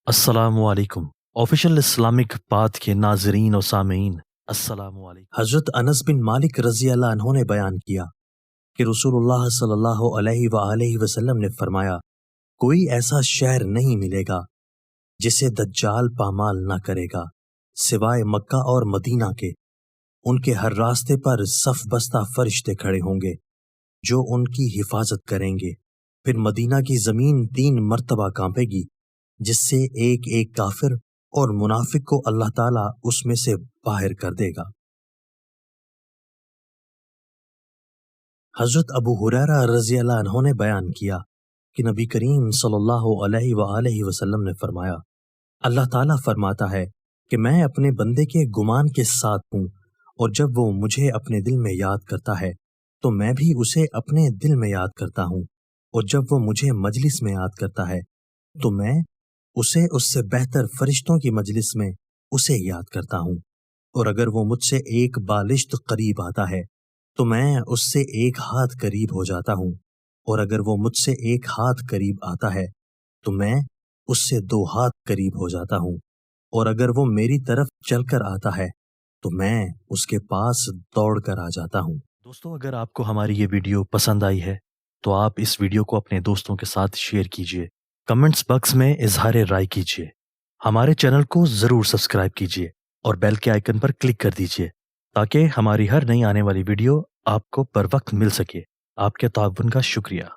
अस्सलामु अलैकुम। Official Islamic path के नाजरीन और सामीन, अस्सलामु अलैकुम। हजरत अनस बिन मालिक रजी अल्लाह अन्हु ने बयान किया कि रसूलुल्लाह सल्लल्लाहु अलैहि वसल्लम ने फरमाया, कोई ऐसा शहर नहीं मिलेगा जिसे दज्जाल पामाल ना करेगा सिवाय मक्का और मदीना के। उनके हर रास्ते पर सफ बस्ता फरिश्ते खड़े होंगे जो उनकी हिफाजत करेंगे। फिर मदीना की जमीन 3 मर्तबा कांपेगी, जिससे एक एक काफिर और मुनाफिक को अल्लाह ताला उसमें से बाहर कर देगा। हजरत अबू हुरैरा रज़ी अल्लाह अन्हु ने बयान किया कि नबी करीम सल्लल्लाहु अलैहि वसल्लम ने फरमाया, अल्लाह ताला फरमाता है कि मैं अपने बंदे के गुमान के साथ हूँ, और जब वो मुझे अपने दिल में याद करता है तो मैं भी उसे अपने दिल में याद करता हूँ, और जब वो मुझे मजलिस में याद करता है तो मैं उसे उससे बेहतर फरिश्तों की मजलिस में उसे याद करता हूँ। और अगर वो मुझसे एक बालिश्त करीब आता है तो मैं उससे एक हाथ करीब हो जाता हूँ, और अगर वो मुझसे एक हाथ करीब आता है तो मैं उससे 2 हाथ करीब हो जाता हूँ, और अगर वो मेरी तरफ चलकर आता है तो मैं उसके पास दौड़ कर आ जाता हूँ। दोस्तों, अगर आपको हमारी ये वीडियो पसंद आई है तो आप इस वीडियो को अपने दोस्तों के साथ शेयर कीजिए, कमेंट्स बॉक्स में इजहार राय कीजिए, हमारे चैनल को ज़रूर सब्सक्राइब कीजिए और बेल के आइकन पर क्लिक कर दीजिए ताकि हमारी हर नई आने वाली वीडियो आपको बर वक्त मिल सके। आपके ताउन का शुक्रिया।